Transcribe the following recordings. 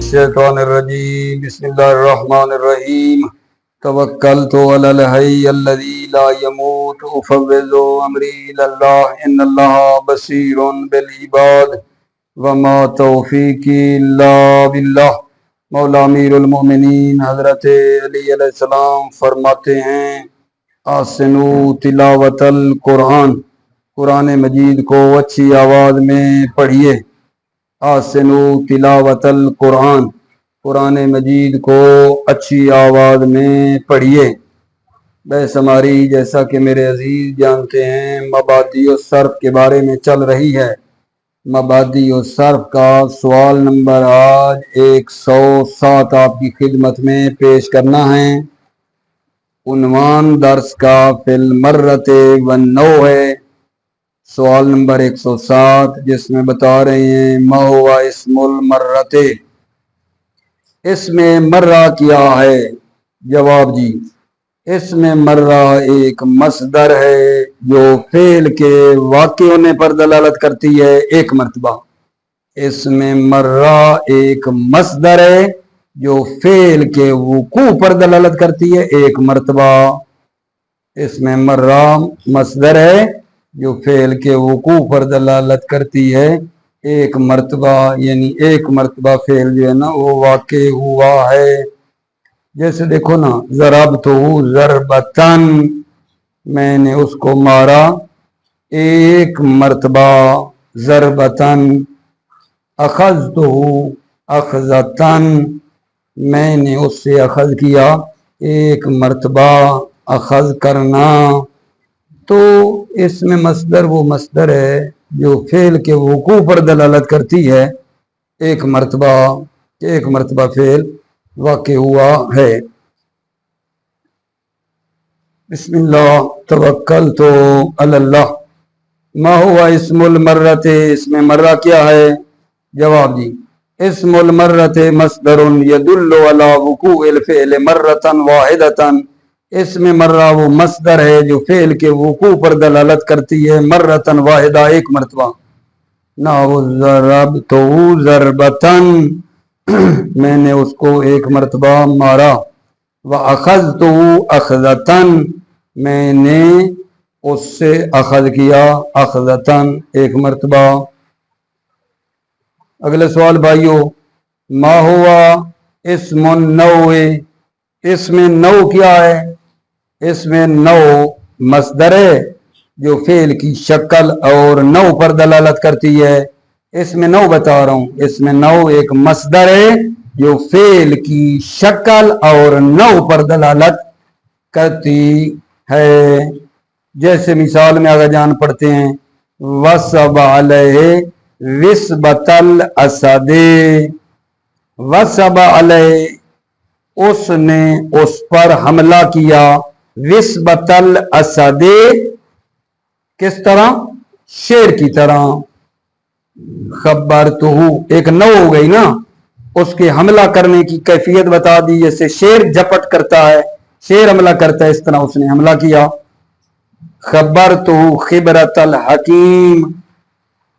الشیطان الرجیم بسم اللہ الرحمن الرحیم توکلت علی الحی الذی لا يموت افوض امری الی اللہ ان اللہ بصیر بالعباد وما توفیقی الا باللہ۔ مولا امیر المومنین حضرت علی علیہ السلام فرماتے ہیں آسنو تلاوت القرآن، قرآن مجید کو اچھی آواز میں پڑھیے۔ آسنو تلاوت القرآن، قرآن مجید کو اچھی آواز میں پڑھیے۔ بحث ہماری جیسا کہ میرے عزیز جانتے ہیں مبادی و صرف کے بارے میں چل رہی ہے۔ مبادی و صرف کا سوال نمبر آج 107 آپ کی خدمت میں پیش کرنا ہے۔ عنوان درس کا فی المرۃ والنوع ہے۔ سوال نمبر 107 جس میں بتا رہے ہیں ما ہوا اسم المرۃ، اسم مرہ کیا ہے؟ جواب جی، اسم مرہ ایک مصدر ہے جو فعل کے واقع ہونے پر دلالت کرتی ہے ایک مرتبہ۔ اسم مرہ ایک مصدر ہے جو فعل کے وقوع پر دلالت کرتی ہے ایک مرتبہ۔ اسم مرہ مصدر ہے جو فعل کے وقوع پر دلالت کرتی ہے ایک مرتبہ، یعنی ایک مرتبہ فعل جو ہے نا وہ واقع ہوا ہے۔ جیسے دیکھو نا، ضربتہ ضربتن، میں نے اس کو مارا ایک مرتبہ، ضربتن۔ اخذتہ اخذتن، میں نے اس سے اخذ کیا ایک مرتبہ، اخذ کرنا۔ تو اس میں مصدر وہ مصدر ہے جو فعل کے وقوع پر دلالت کرتی ہے ایک مرتبہ، ایک مرتبہ فعل واقع ہوا ہے۔ بسم اللہ توکلت علی اللہ۔ ما ہوا اسم المرۃ، اسم مرہ کیا ہے؟ جواب جی، اسم المرۃ مصدر یدل علی وقوع الفعل مرۃ واحدۃ۔ اسم مرہ وہ مصدر ہے جو فعل کے وقوع پر دلالت کرتی ہے مرتن واحدہ، ایک مرتبہ۔ نحو ضربتہ ضربتن، میں نے اس کو ایک مرتبہ مارا۔ واخذتہ اخذتن، میں نے اس سے اخذ کیا اخذتن، ایک مرتبہ۔ اگلے سوال بھائیو، ما ہوا اسم النوع، اسم نوع کیا ہے؟ اسم نوع مصدر ہے جو فعل کی شکل اور نوع پر دلالت کرتی ہے۔ اسم نوع بتا رہا ہوں، اسم نوع ایک مصدر ہے جو فعل کی شکل اور نوع پر دلالت کرتی ہے۔ جیسے مثال میں آگے جان پڑھتے ہیں، وَصَبَ عَلَيْهِ وِصْبَةَ الْأَسَدِ، وَصَبَ عَلَيْهِ، اس نے اس پر حملہ کیا، وِصْبَةَ الْأَسَدِ، کس طرح؟ شیر کی طرح۔ خبرتہ، ایک نوع ہو گئی نا، اس کے حملہ کرنے کی کیفیت بتا دی، جیسے شیر جھپٹ کرتا ہے، شیر حملہ کرتا ہے، اس طرح اس نے حملہ کیا۔ خبرتہ خبرۃ الحکیم،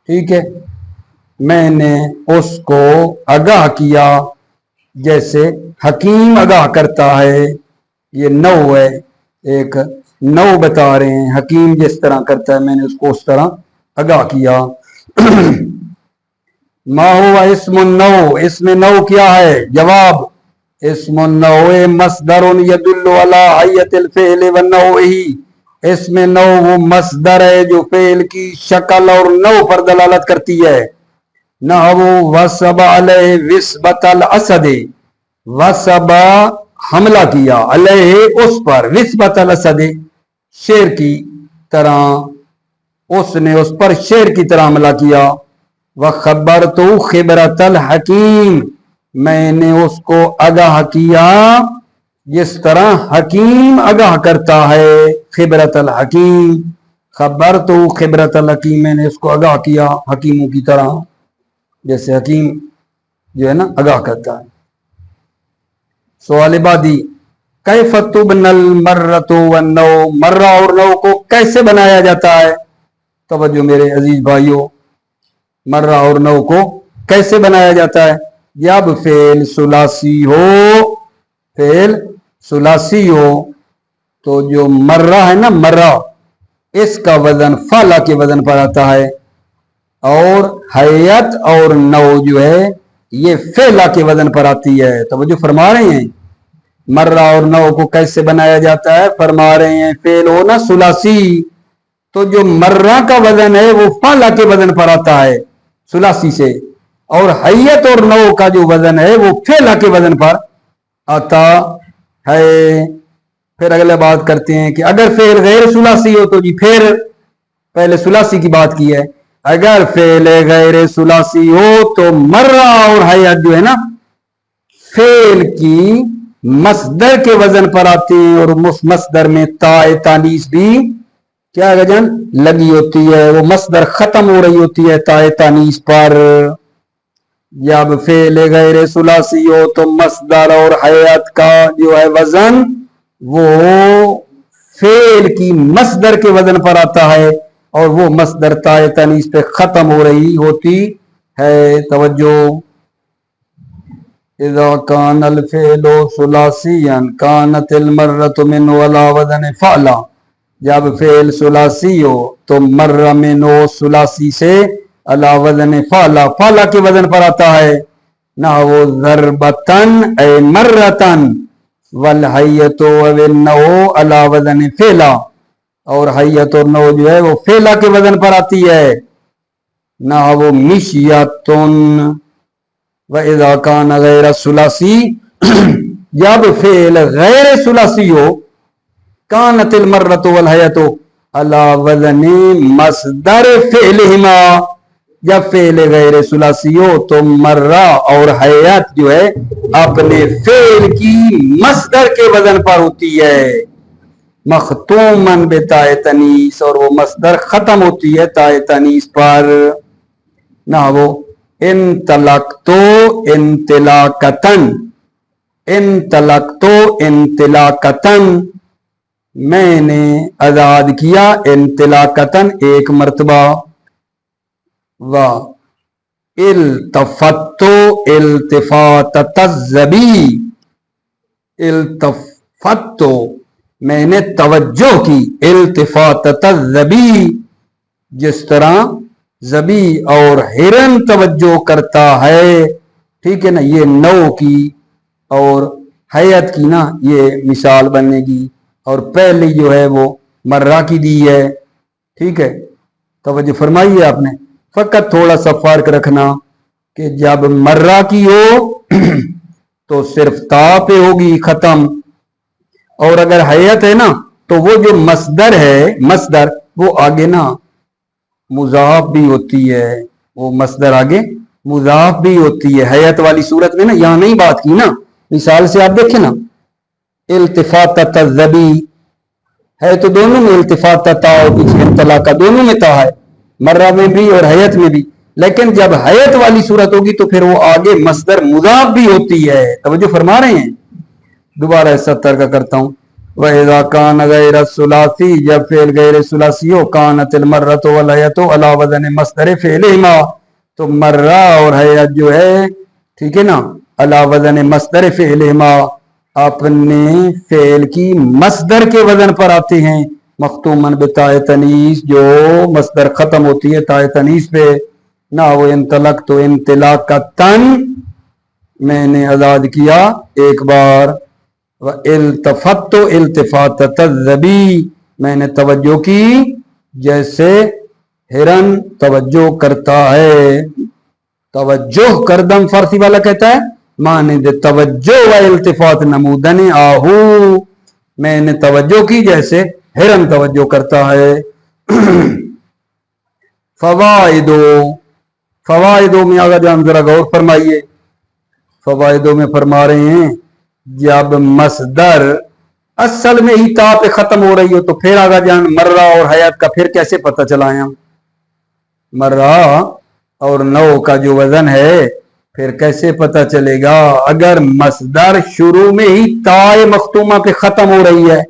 ٹھیک ہے، میں نے اس کو آگاہ کیا جیسے حکیم آگاہ کرتا ہے۔ یہ نوع ہے، ایک نوع بتا رہے ہیں، حکیم جس طرح کرتا ہے میں نے اس کو اس طرح آگاہ کیا۔ ما ہوا اسم النوع، اسم نوع کیا ہے؟ جواب، اسم النوع مصدر یدل علی حیۃ الفعل ونوعہ، اسم نوع وہ مصدر ہے جو فعل کی شکل اور نوع پر دلالت کرتی ہے۔ نحو وَصَبَ عَلَيْهِ وِصْبَةَ الْأَسَدِ، وَصَبَ حملہ کیا، علیہ اس پر، وِصْبَةَ الْأَسَدِ شیر کی طرح، اس نے اس پر شیر کی طرح حملہ کیا۔ وَخَبَّرْتُ خِبْرَةَ الْحَكِيمِ، میں نے اس کو آگاہ کیا جس طرح حکیم آگاہ کرتا ہے، خبرۃ الحکیم۔ خبرتُ خبرۃ الحکیم، میں نے اس کو آگاہ کیا حکیموں کی طرح، جیسے حکیم جو ہے نا آگاہ کرتا ہے۔ سوال بعدی، کیف تبنى المرۃ والنوع، مرہ اور نوع کو کیسے بنایا جاتا ہے؟ توجہ میرے عزیز بھائیوں، مرہ اور نوع کو کیسے بنایا جاتا ہے؟ जब फेल सुलासी हो तो जो मर्रा है ना, मर्रा, इसका वजन फाला के वजन पर आता है, और हयत और नौ जो है ये फेला के वजन पर आती है। तो वो जो फरमा रहे हैं मर्रा और नौ को कैसे बनाया जाता है, फरमा रहे हैं फेल हो ना सुलासी, तो जो मर्रा का वजन है वो फाला के वजन पर आता है सुलासी से, और हयत और नौ का जो वजन है वो फेला के वजन पर आता है। फिर अगले बात करते हैं कि अगर फेल गैर सुलासी हो तो जी फिर पहले सुलासी की बात की है, अगर फेल गैर सुलासी हो तो मर्रा और हयत जो है ना फेल की मसदर के वजन पर आते हैं, और मसदर में ताए तानीस भी क्या गजन लगी होती है, वो मसदर खत्म हो रही होती है ताए तानीस पर। जब फेल गैर सुलासी हो तो मसदर और हयत का जो है वजन वो फेल की मसदर के वजन पर आता है, और वो मसदर ताए तानीस पे खत्म हो रही होती है। तवज्जो, इज़ा कानल फेलो सुलासियन कानतिल मर्रतु मिन वला वज़न फ़अला, जब फेल सुलासी हो तो मर्रा मिनो सुलासी से अला वज़न फ़अला, फ़अला के वजन पर आता है। ना वो ज़रबतन ए मर्रतन वल हय्यतु वन्नहु अला वज़न फेला, और हय्यत और नौ जो है वो फेला के वजन पर आती है। ना वो मिशियतुन व इज़ा कान गैर सुलासी, जब फेल गैर सुलासी हो कानतिल मर्रतु वल हयतु अला वज़न मसदर फेलहिमा, जब फेल गैर सुलासी हो तो मर्रा और हयत जो है अपने फेल की मसदर के वजन पर होती है, मखतूमन बेताए तनीस, और वो मसदर खत्म होती है ताए तनीस पर। ना वो इंतलक्तो इंतिलाकतन, इंतलक्तो इंतिलाकतन, मैंने आजाद किया इंतिलाकतन एक मर्तबा, व इल्तफत्तो इल्तिफाततज़्ज़बी, इल्तफत्तो मैंने तवज्जो की, इल्तिफाततज़्ज़बी जिस तरह ज़बी और हिरन तवज्जो करता है, ठीक है ना, ये नौ की और हयत की ना ये मिसाल बनेगी, और पहले जो है वो मर्रा की दी है, ठीक है। तवज्जो फरमाइए आपने, फकत थोड़ा सा फर्क रखना कि जब मर्रा की हो तो सिर्फ ता पे होगी खत्म, और अगर हयत है ना तो वो जो मसदर है, मसदर वो आगे ना मुजाफ भी होती है, वो मसदर आगे मुजाफ भी होती है हयत वाली सूरत में ना। यहां नहीं बात की ना, मिसाल से आप देखें ना, इल्तिफाततज़्ज़बी है तो दोनों में इल्तिफात ता और पीछे तलाका दोनों में ता है, मर्रा में भी और हयत में भी, लेकिन जब हयत वाली सूरत होगी तो फिर वो आगे मसदर मुजाफ भी होती है। तवज्जो फरमा रहे हैं, दोबारा ऐसा तर्क करता हूं, वइज़ा कान गैर सुलासी, जब फेल गैर सुलासी हो कानतिल मर्रतु वल हयतु अला वज़न मसदर फेलहिमा, तो मर्रा और हयत जो है, ठीक है ना, अला वज़न मसदर फेलहिमा अपने फेल की मसदर के वजन पर आते हैं, मखतूमन बिताए तनीस जो मसदर खत्म होती है ताए तनीस पे। ना वो इंतलक तो इंतलाक का तन, मैंने आजाद किया एक बार, व इल्तफत्तो इल्तिफाततज़्ज़बी, मैंने तवज्जो की जैसे हिरन तवज्जो करता है। तवज्जो करदम फारसी वाला कहता है माने दे तवज्जो व इल्तिफात नमूदन आहू, मैंने तवज्जो की जैसे हिरन तवज्जो करता है। फवाइदो, फवाइदों में अगर जान जरा गौर फरमाइए, फवाइदों में फरमा रहे हैं जब मसदर असल में ही ता पे खत्म हो रही हो तो फिर अगर जान मर्रा और हयात का फिर कैसे पता चलाएं हम, मर्रा और नौ का जो वजन है फिर कैसे पता चलेगा, अगर मसदर शुरू में ही ताए मखतूमा पे खत्म हो रही है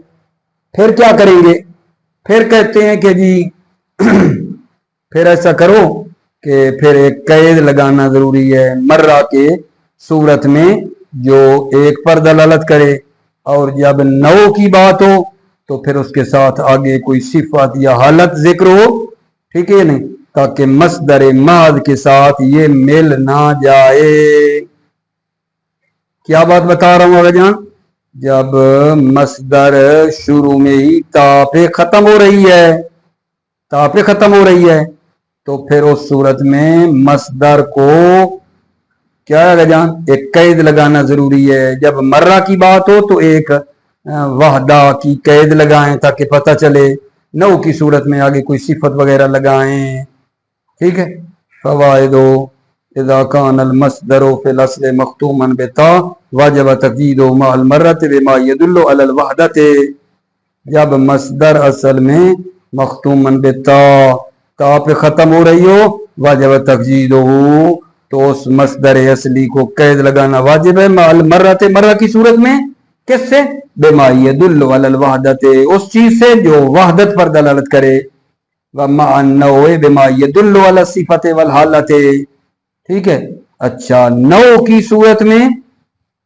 फिर क्या करेंगे, फिर कहते हैं कि जी फिर ऐसा करो कि फिर एक कैद लगाना जरूरी है, मर्रा के सूरत में जो एक पर दलालत करे, और जब नौ की बात हो तो फिर उसके साथ आगे कोई सिफत या हालत जिक्र हो, ठीक है नहीं, ताकि मसदर महज के साथ ये मिल ना जाए। क्या बात बता रहा हूं अगजान? जब मसदर शुरू में ही ता पे खत्म हो रही है, ता पे खत्म हो रही है, तो फिर उस सूरत में मसदर को क्या है अगजान, एक कैद लगाना जरूरी है। जब मर्रा की बात हो तो एक वाहदा की कैद लगाएं ताकि पता चले। नौ की सूरत में आगे कोई सिफत वगैरह लगाएं, ठीक है। फवाइदो इज़ा कानल मसदरो फिल अस्ल मख्तूमन बिता वाजब तक़यीदु मअल मर्रति बिमा यदुल्लु अलल वहदति। जब मसदर असल में मख्तूमन बिता, ता पे खत्म हो रही हो, वाजब तक़यीदुहु, तो उस मसदर असली को कैद लगाना वाजिब है। मअल मर्रति, मर्रा की सूरत में किससे? बिमा यदुल्लु अलल वहदति, उस चीज से जो वहदत पर दलालत करे। व मअन नौ बिमा यदुल्लु अला सिफति वल हालति, ठीक है। अच्छा, नौ की सूरत में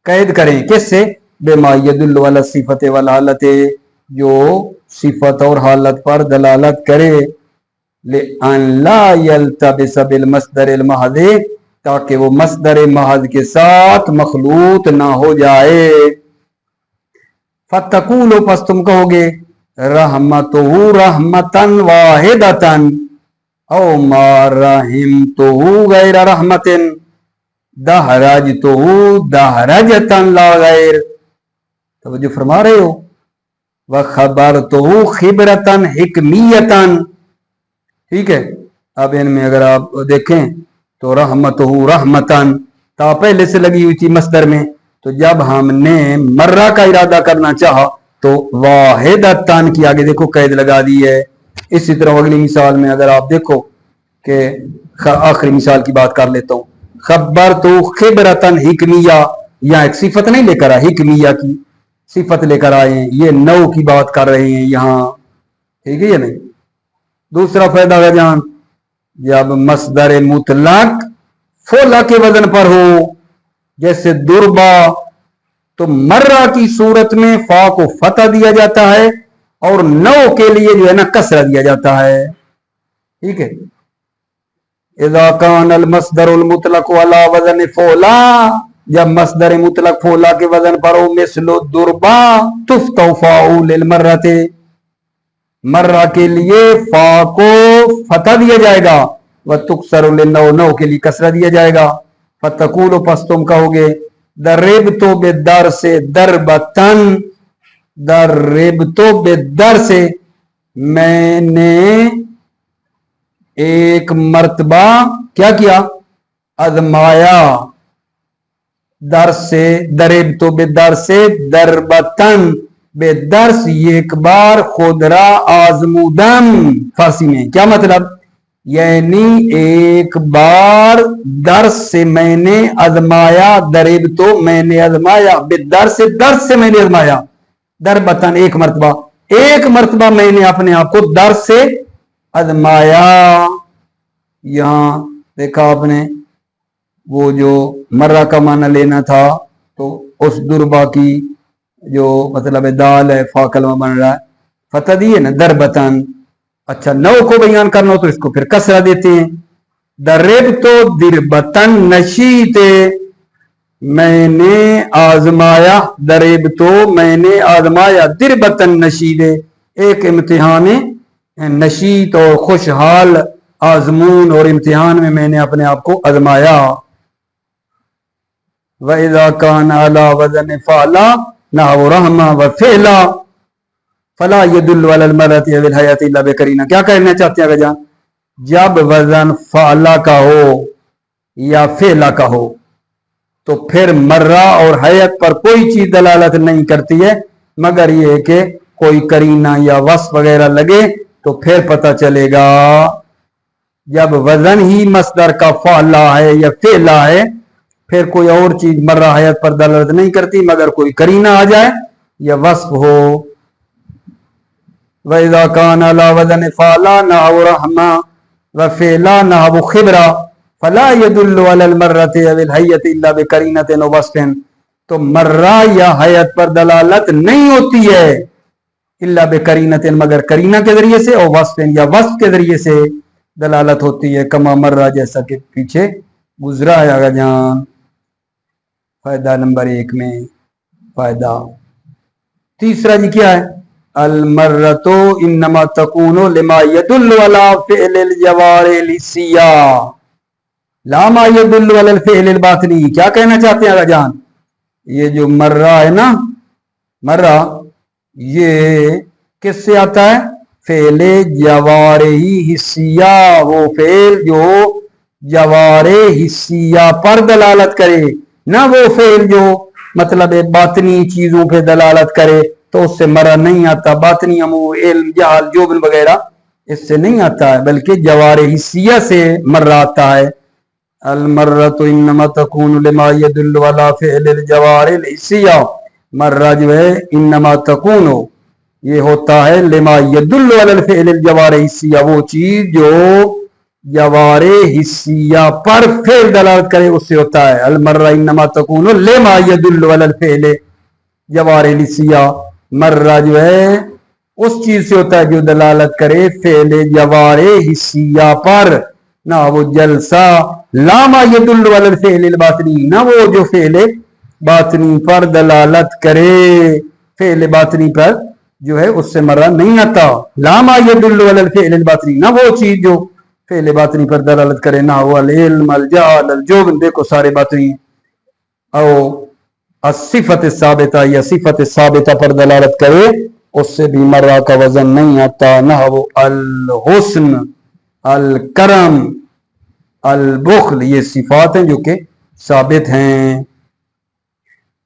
कैद करें किससे? बिमा यदुल्लु अला सिफति वल हालति, जो सिफत और हालत पर दलालत करे। लिअन ला यल्तबिस बिल मसदरिल महज़, ताकि वो मसदर महज के साथ मखलूत ना हो जाए। फतकूलो, पस तुम कहोगे, रहमतुहु रहमतन वाहिदतन औ मा रहिमतुहु गैर रहमतिन दहरजतुहु दहरजतन ला गैर। तो जो फरमा रहे हो, व खबरतुहु खिबरतन हिकमियतन, ठीक है। अब इनमें अगर आप देखें तो रहमतुहु रहमतन ता पहले से लगी हुई थी मसदर में, तो जब हमने मर्रा का इरादा करना चाहा तो वाहिदतन की आगे देखो कैद लगा दी है। इसी तरह अगली मिसाल में अगर आप देखो कि आखिरी मिसाल की बात कर लेता हूं, खबर तो खिबरतन हिकमिया, यहाँ एक सिफत नहीं लेकर आए, हिकमिया की सिफत लेकर आए, ये नौ की बात कर रहे हैं यहाँ, ठीक है या नहीं। दूसरा फायदा है जान, जब मसदर मुतलक फोला के वजन पर हो, जैसे दुर्बा, तो मर्रा की सूरत में फा को फतह दिया जाता है और नौ के लिए जो है ना कसरा दिया जाता है, ठीक है। इज़ा कानल मसदरुल मुतलक अला वजन फोला, जब मसदर मुतलक फोला के वजन पर हो, मिसलो दुर्बा तुफ्तउ फाउ लिल मर्रते, मर्रा के लिए फा को फतह दिया जाएगा, व तुक्सर लिल नौ, नौ के लिए कसरा दिया जाएगा। फतकूलो, पस तुम कहोगे, दरिबतो बेदर से दरबतन, दरिबतो बेदर से, मैंने एक मर्तबा क्या किया? आजमाया। दर से, दरिबतो बेदर से दरबतन, बेदर्स एक बार, खुदरा आजमुदन, फारसी में क्या मतलब? यानी एक बार दर्स से मैंने आजमाया, दरिब तो मैंने आजमाया, बेदर्स से, दर्स से मैंने आजमाया, दरबतन एक मर्तबा, एक मर्तबा मैंने अपने आप को दर्स से आजमाया। यहां देखा आपने, वो जो मर्रा का माना लेना था, तो उस दुर्बा की जो मतलब दाल है, फा कलमा बन रहा है, फतह दी है ना, दरबतन। अच्छा, नौ को बयान करना हो तो इसको फिर कसरा देते हैं, दरिब तो दिरबतन नशीते, मैंने आजमाया, दरिब तो मैंने आजमाया, दिरबतन नशीदे, एक इम्तिहान नशीत और खुशहाल आजमून और इम्तिहान में मैंने अपने आप को आजमाया। व इज़ा कान अला वज़न फ़अला नहव रहमा व फ़िला फला यदुल्लु अलल मर्रति अविल हयाति इल्ला बिकरीना। क्या कहना चाहते हैं जान? जब वजन फ़अला का हो या फ़िला का हो तो फिर मर्रा और हयत पर कोई चीज दलालत नहीं करती है, मगर ये कि कोई करीना या वस्फ वगैरह लगे तो फिर पता चलेगा। जब वजन ही मसदर का फ़अला है या फ़िला है, फिर कोई और चीज मर्रा हयत पर दलालत नहीं करती मगर कोई करीना आ जाए या वस्फ हो। वइज़ा कान अला वज़न फ़अला नहव रहमा व फ़िला नहव खिबरा फला यदुल्लु अलल मर्रति अविल हय्यति इल्ला बिकरीनतिन व वस्फिन, तो मर्रा या हयत पर दलालत नहीं होती है इल्ला बिकरीनतिन, मगर करीना के जरिए से, और वस्फिन या वस्फ के जरिए से दलालत होती है। कमा मर्रा, जैसा कि पीछे गुजरा है आगा जान। फायदा नंबर 1 में फायदा। तीसरा जी क्या है? अल मर्रतो इन्नमा तकूनो लिमा यदुल्लु अला फ़िअलिल जवारिल हिस्सिया ला मा यदुल्लु अलल फ़िअलिल बातिनी। क्या कहना चाहते हैं आगा जान? ये जो मर्रा है ना, मर्रा ये किससे आता है? फ़िअले जवारे हिस्सिया, वो फ़िल जो जवारे हिस्सिया पर दलालत करे ना, वो फ़िल जो मतलब बातनी चीजों पे दलालत करे, तो उससे मर्रा नहीं आता। बातनी अमूर, इल्म, जहाल, जोबन वगैरह इससे नहीं आता है, बल्कि जवारे हिस्सिया से मर्रा आता है। अल मर्रतु इन्नमा तकूनु लिमा यदुल्लु अला फ़िअलिल जवारिल हिस्सिया, मर्रा जो है इन्नमा तकूनु ये होता है लिमा यदुल्लु अलल फ़िअलिल जवारिल हिस्सिया, वो चीज जो जवारे हिस्सिया पर फेल दलालत करे उससे होता है। अल मर्रा इन्नमा तकूनु लिमा यदुल्लु अलल फ़िअलिल जवारिल हिस्सिया, मर्रा जो है उस चीज से होता है जो दलालत करे फ़िअले जवारे हिस्सिया पर, ना वो जलसा। लामा यदुल्लु अलल फ़िअलिल बातिनी, ना वो जो फ़िअले बातिनी पर दलालत करे, फ़िअले बातिनी पर जो है उससे मर्रा नहीं आता। लामा यदुल्लु अलल फ़िअलिल बातिनी, ना वो चीज जो फ़िअले बातिनी पर दलालत करे, ना वो अल इल्म, अल जहल, अल जुबन, देखो सारे बातिनी। और सिफत साबिता या सिफत साबिता पर दलालत करे उससे भी मर्रा का वजन नहीं आता। ना वो अल हुस्न, अल करम, अल बुख्ल, ये सिफात हैं जो कि साबित हैं।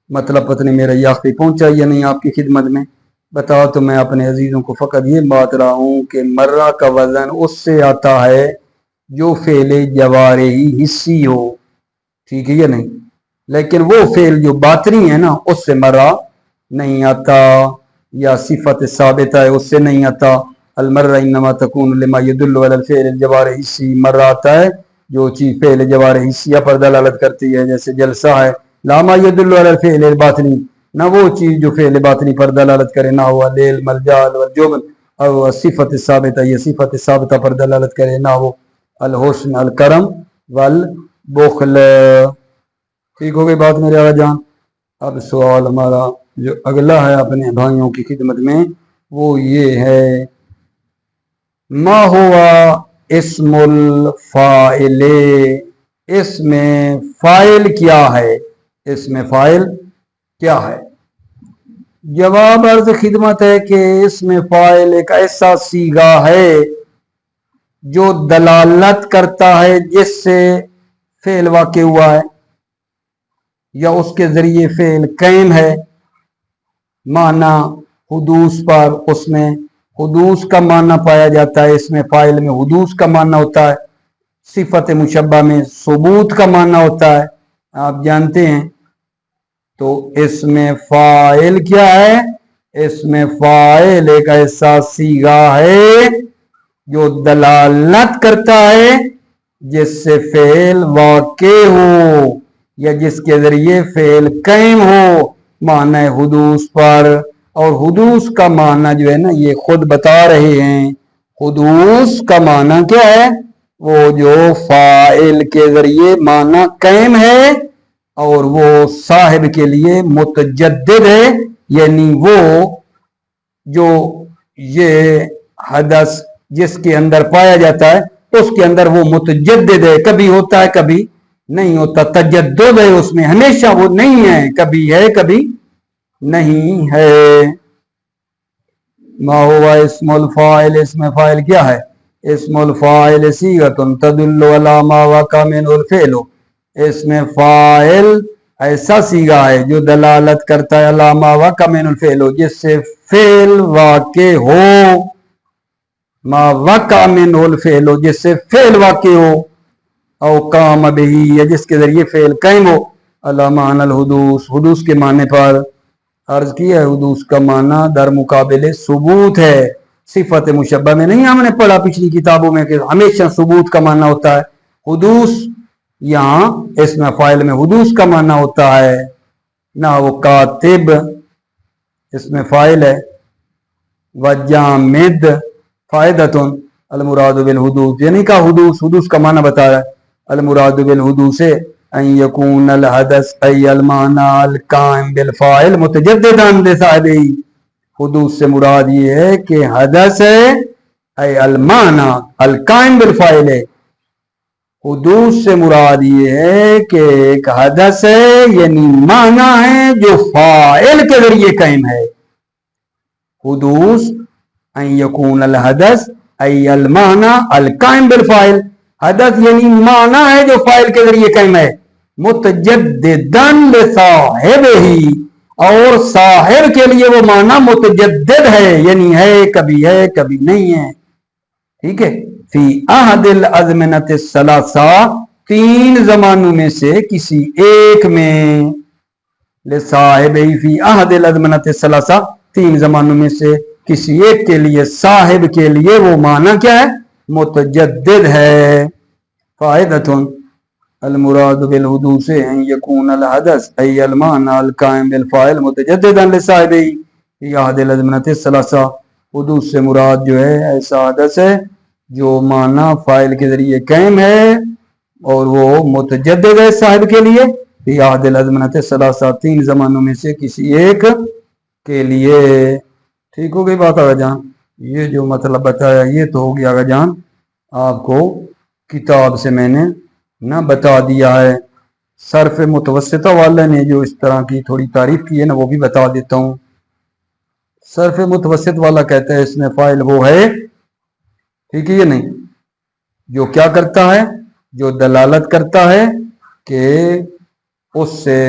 मतलब पत्नी मेरा याख्ती पहुंचा या नहीं आपकी खिदमत में, बताओ तो मैं अपने अजीजों को फकत ये बात रहा हूं कि मर्रा का वजन उससे आता है जो फ़िअले जवारे ही हिस्सी हो, ठीक है या नहीं, लेकिन वो फ़िल जो बातनी है ना उससे मर्रा नहीं आता, या सिफत साबिता है उससे नहीं आता। अल मर्रा इन्नमा तकूनु लिमा यदुल्लु अलल फ़िअलिल जवारिल हिस्सी, मर्रा आता है जो चीज फ़िअले जवारे हिस्सिया पर दलालत करती है, जैसे जलसा है। लामा यदुल्लु अलल फ़िअलिल बातिनी, ना वो चीज जो फ़िअले बातिनी पर दलालत करे, ना वो अल इल्म, अल जहल, वल जुबन, और सिफत साबिता ये सिफत साबिता पर दलालत करे, ना वो अल हुस्न, अल करम, वल बुख्ल। ठीक हो गई बात मेरे आगा जान। अब सवाल हमारा जो अगला है अपने भाइयों की खिदमत में वो ये है, मा हुआ इस्मुल फ़ाइले, इसमें फ़ाइल क्या है? इसमें फ़ाइल क्या है? जवाब अर्ज़ खिदमत है कि इसमें फ़ाइल एक ऐसा सीगा है जो दलालत करता है जिससे फ़ेल वाक़े हुआ है या उसके ज़रिए फ़ेल कायम है, माना हुदूस पर, उसमें हुदूस का माना पाया जाता है। इसमें फ़ाइल में हुदूस का माना होता है, सिफत मुशब्बा में सुबूत का माना होता है, आप जानते हैं। तो इसमें फ़ाइल क्या है? इसमें फ़ाइल एक ऐसा सीगा है जो दलालत करता है जिससे फ़ेल वाक़े हो या जिसके ज़रिए फ़ेल कायम हो, माना हुदूस पर। और हुदूस का माना जो है ना ये खुद बता रहे हैं, हुदूस का माना क्या है? वो जो फ़ाइल के ज़रिए माना कायम है और वो साहिब के लिए मुतजद्दिद है, यानी वो जो ये हदस जिसके अंदर पाया जाता है उसके अंदर वो मुतजद्दिद है, कभी होता है कभी नहीं होता, तजद्दुद है उसमें, हमेशा वो नहीं है, कभी है कभी नहीं है। मा हुआ इस्मुल फ़ाइल, इसमें फ़ाइल क्या है? इस्मुल फ़ाइल सीगतुन तदुल्लु अला मा वक़अ मिनहुल फ़िअलु, इसमें फ़ाइल ऐसा सीगा है जो दलालत करता है अला मा वक़अ मिनहुल फ़िअलु, जिससे फ़ेल वाक़े हो, मा वक़अ मिनहुल फ़िअलु, जिससे फ़ेल वाक़े हो, और काम बिही या जिसके ज़रिए फ़ेल कायम हो, अला मानल हुदूस, हुदूस के माने पर। अर्ज किया है हुदूस का माना दर मुकाबिले सुबूत है, सिफत मुशब्बा में नहीं हमने पढ़ा पिछली किताबों में कि हमेशा सुबूत का माना होता है, हुदूस यहाँ इसमें फाइल में हुदूस का माना होता है ना, वो कातिब इसमें फाइल है, वजामिद फायदतुन अल मुराद बिल हुदूस, यानी का हुदूस, हुदूस का माना बता रहा है, अल मुराद बिल हुदूस अन यकून अल हदस अय अल माना अल काइम बिल फाइल मुतजद्दिदन लिसाहिबी। हुदूस से मुराद ये है कि हदस है, अय अल माना अल काइम बिल फाइल है। हुदूस से मुराद ये है कि एक हदस है यानी माना है जो फाइल के जरिए कायम है। हुदूस अन यकून अल हदस अय अल माना अल कायम बिल फाइल, हदस यानी माना है जो फाइल के जरिए कायम है, मुतजद्दिदन लिसाहिबिही, और साहिब के लिए वो माना मुतजद्दिद है, यानी है कभी नहीं है। ठीक है, फी अहदिल अज़मिनत सलासा, तीन जमानों में से किसी एक में, लिसाहिबिही फी अहदिल अज़मिनत सलासा, तीन जमानों में से किसी एक के लिए, साहिब के लिए वो माना क्या है, मुतजद्दिद है। फायदतुन अल मुराद बिल हुदूस अन यकून अल हदस अय अल माना अल कायम बिल फाइल मुतजद्दिदन लिसाहिबिही फी अहदिल अज़मिनत सलासा। हुदूस से मुराद जो है ऐसा हदस है जो माना फाइल के जरिए कायम है और वो मुतजद्दिद है साहिब के लिए, फी अहदिल अज़मिनत सलासा, तीन जमानों में से किसी एक के लिए। ठीक हो गई बात आगा जान, ये जो मतलब बताया ये तो हो गया आगा जान, आपको किताब से मैंने ना बता दिया है। सर्फ मुतवस्सिता वाले ने जो इस तरह की थोड़ी तारीफ की है ना, वो भी बता देता हूँ। सर्फ मुतवस्सित वाला कहता है इसमें फाइल वो है, ठीक है, ये नहीं, जो क्या करता है, जो दलालत करता है कि उससे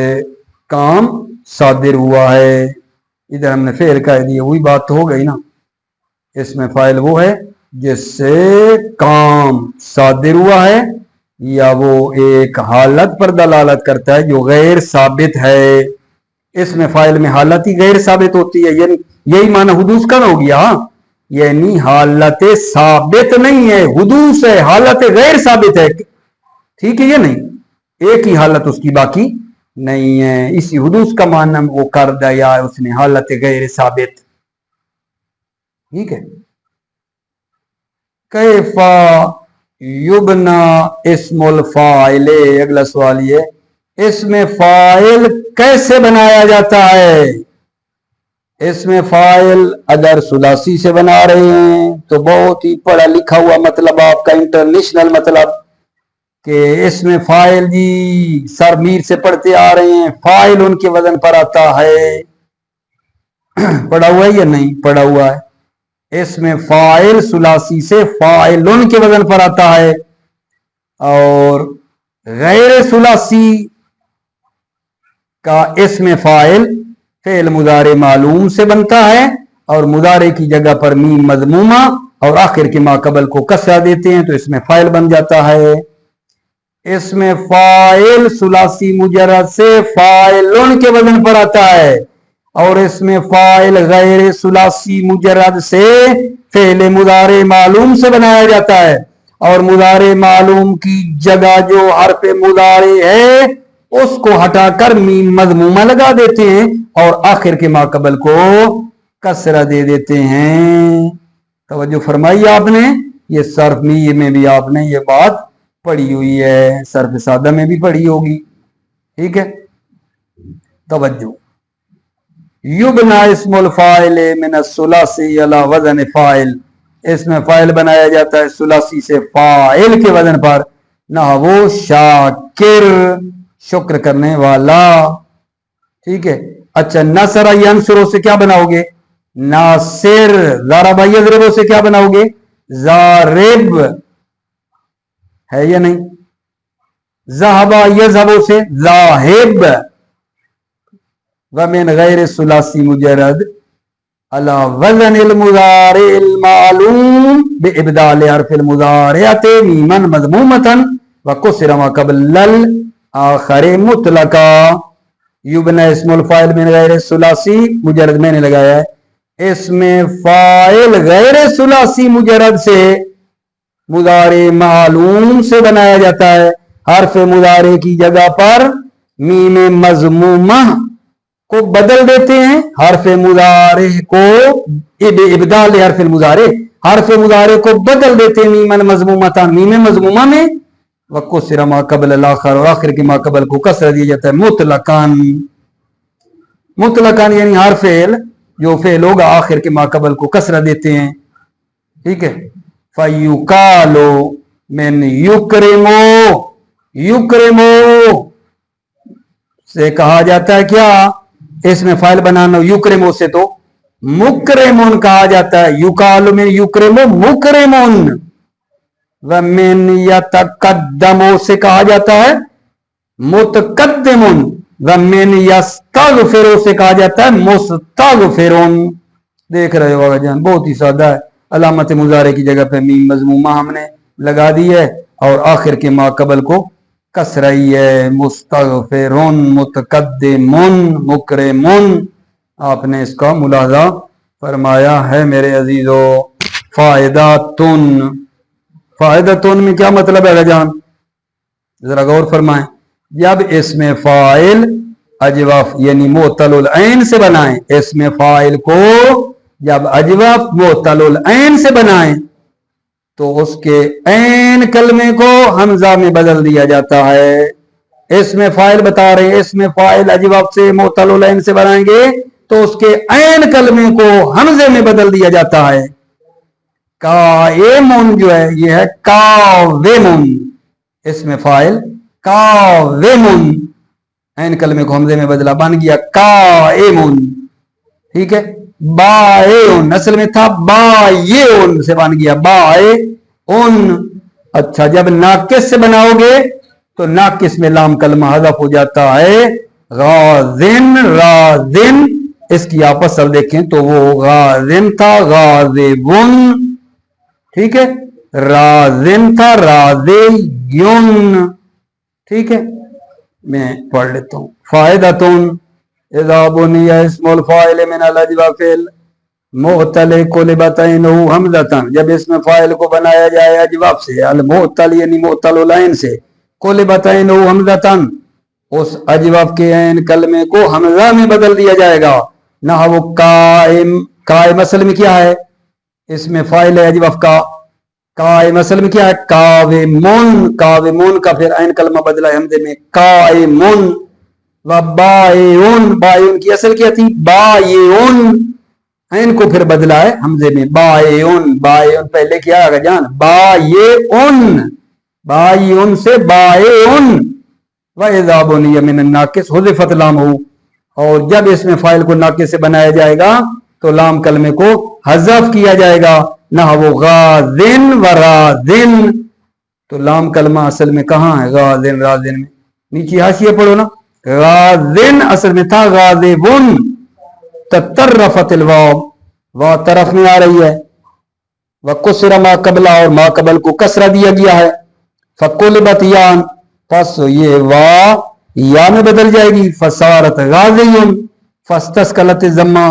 काम सादिर हुआ है। इधर हमने फेल कह दिया, वही बात तो हो गई ना। इसमें फाइल वो है जिससे काम सादिर हुआ है, या वो एक हालत पर दलालत करता है जो गैर साबित है। इसमें फाइल में हालत ही गैर साबित होती है, यानी यही माना हुदूस का हो गया, यानी हालत साबित नहीं है, हुदूस है, हालत गैर साबित है। ठीक है, ये नहीं, एक ही हालत उसकी बाकी नहीं है, इसी हुदूस का माना वो कर दिया है उसने, हालत गैर साबित। ठीक है, कैफा युबना इस्मुल फाइल, अगला सवाल ये, इसमें फाइल कैसे बनाया जाता है। इसमें फाइल अगर सुलासी से बना रहे हैं तो बहुत ही पढ़ा लिखा हुआ मतलब आपका इंटरनेशनल मतलब कि इसमें फाइल जी सर मीर से पढ़ते आ रहे हैं, फाइल उनके वजन पर आता है। पढ़ा हुआ है या नहीं पढ़ा हुआ है। इसमें फाइल सुलासी से फाइल उनके वजन पर आता है, और गैर सुलासी का इसमें फाइल फेल मुदारे मालूम से बनता है, और मुदारे की जगह पर मीम मजमूमा और आखिर के माकबल को कसरा देते हैं तो इसमें फाइल बन जाता है। इसमें फाइल सुलासी मुजर्रद से फाइलुन के वजन पर आता है, और इसमें फाइल गैर सुलासी मुजर्रद से फेल मुदारे मालूम से बनाया जाता है, और मुदारे मालूम की जगह जो हर्फ मुदारे है उसको हटाकर मीम मजमूमा लगा देते हैं और आखिर के माकबल को कसरा दे देते हैं। तवज्जो फरमाई आपने, ये सर्फ मीर में भी आपने ये बात पढ़ी हुई है, सर्फ सादा में भी पढ़ी होगी। ठीक है, तवज्जो, युबना इस्मुल फाइल मिन सुलासी अला वजन फाइल, इसमें फाइल बनाया जाता है सुलासी से फाइल के वजन पर, ना वो शाकिर शुक्र करने वाला। ठीक है, अच्छा, नसरा यंसुरो से क्या बनाओगे, नासिर, ज़ारबा यज़रिबो से क्या बनाओगे, ज़ारिब, है या नहीं, ज़हबा यज़हबो से ज़ाहिब, वमिन गैर सुलासी मुजर्रद अला वज़निल मुज़ारिल मालूम बिइब्दाल हर्फिल मुज़ारिअति मीमन मज़मूमतन व कुसरा मा क़ब्लल आखिर मुतलका। युबना इस्मुल फाइल मिन गैर सुलासी मुजर्रद मैंने लगाया है, इसमें फाइल गैर सुलासी मुजर्रद से मुदारे मालूम से बनाया जाता है, हर्फ मुजारे की जगह पर मीम मजमूमा को बदल देते हैं। हर्फ मुजारे को इब्दाल हर्फ मुजारे, हर्फ मुजारे को बदल देते हैं मीमन मजमूमता, मीम मजमूमा में। वकुसर मा कबल आखिर, और आखिर के मा कबल को कसर दिया जाता है मुतलकान। मुतलकान यानी हर फेल जो फेल होगा आखिर के मा कबल को कसरा देते हैं। ठीक है। फयुकालो मिन युक्रिमो, युक्रिमो से कहा जाता है क्या, इसमें फाइल बनाना युक्रिमो से तो मुक्रिमुन कहा जाता है। युकालो मिन युक्रिमो मुक्रिमुन। व मिन यतकद्दमो से कहा जाता है मुतकद्दिमुन। व मिन यस्तगफिरो से कहा जाता है मुस्तगफिरुन। देख रहे हो जान, बहुत ही सादा है। अलामत मुजारे की जगह पे मीम मजमूमा हमने लगा दी है और आखिर के मा कबल को कसराई है। मुस्तगफिरुन, मुतकद्दिमुन, मुकरिमुन। आपने इसका मुलाजा फरमाया है मेरे अजीजों। फायदातुन, फायदातुन में क्या मतलब है जान, जरा गौर फरमाएं। जब इसमें फाइल अजवाफ यानी मोतलुल ऐन से बनाएं, इसमें फाइल को जब अजवाफ मोतलुल ऐन से बनाएं तो उसके ऐन कलमे को हमजा में बदल दिया जाता है। इसमें फाइल बता रहे हैं, इसमें फाइल अजवाफ से मोतलुल ऐन से बनाएंगे तो उसके ऐन कलमे को हमजे में बदल दिया जाता है। काएमुन जो है ये है कावेमुन, इसमें फाइल कावेमुन, ऐन कलमे को हमजे में बदला, बन गया काएमुन। ठीक है। बाएउन असल में था बाएउन से बन गया बाएउन। अच्छा, जब नाकिस से बनाओगे तो नाकिस में लाम कलमा हज़फ हो जाता है। गाजिन राजिन, इसकी आप असल देखें तो वो गाजिन था गाजिबुन। ठीक है। राजिन था राजियुन। ठीक है। मैं पढ़ लेता हूं। फायदातुन इज़ा बुनिया इस्मुल फाइल मिन अल अजवाफिल मुअतल कुलिबतैनहु हमज़तन, जब इसमें फाइल को बनाया जाए अजवाफ से, अल मुअतल यानी मुअतलुल ऐन से, कुलिबतैनहु हमज़तन, उस अजवाफ के ऐन कलमे को हमजा में बदल दिया जाएगा। ना वो कायम, कायम असल में क्या है, इसमें फाइल है अजवाफ का, कायम असल में क्या है काविमुन, काविमुन का फिर ऐन कलमा बदला है हमजे में कायमुन। व बायुन, बायुन की असल क्या थी बायुन, ऐन को फिर बदला है हमजे में बायुन। बायुन पहले क्या आएगा जान बायुन, बायुन से बायुन। व इज़ा बुनिया मिन नाकिस हुज़िफत लामहु, और जब इसमें फाइल को नाकिस से बनाया जाएगा तो लाम कलमे को हज़फ किया जाएगा। ना वो गाजिन व राजिन, तो लाम कलमा असल में कहाँ है गाजिन राजिन में, नीचे हाशिया पढ़ो ना। गाजिन असल में था गाजिबुन, ततर्रफतिल वाव, वाव तरफ में आ रही है। व कुसरा मा कबला, और मा कबल को कसरा दिया गया है। फकुलिबत यान, फस ये वाव या में बदल जाएगी। फसारत गाजियुन, फस्तस्कलत जम्मा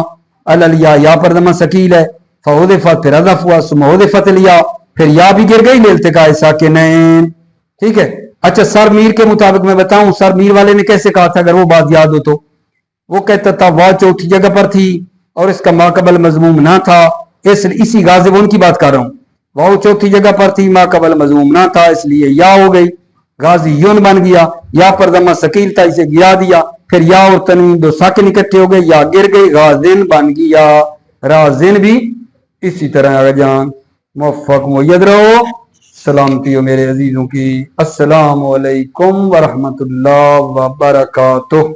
अलल या पर जमा सकील है। फहुदिफत फिर हज़फ हुआ, सुम्मा हुदिफत लिया, फिर या भी गिर गई लिल्तिक़ाए साकिनैन। ठीक है। अच्छा, सर मीर के मुताबिक मैं बताऊं, सर मीर वाले ने कैसे कहा था, अगर वो बात याद हो तो। वो कहता था वाह चौथी जगह पर थी और इसका माकबल मजमूम ना था, इसी गाजिबुन की बात कर रहा हूं। वाह चौथी जगह पर थी, माकबल मजमूम ना था, इसलिए या हो गई, गाजियुन बन गया। या पर दमा सकील था, इसे गिरा दिया, फिर या और तनवीन दो साकिन इकट्ठे हो गए, या गिर गई, गाजिन बन गया। राजिन भी इसी तरह आ जान। मुवफ़्फ़क़ मुय्यद रहो। सलामती हो मेरे अजीजों की। अस्सलामु अलैकुम व रहमतुल्लाह व बरकातुहू।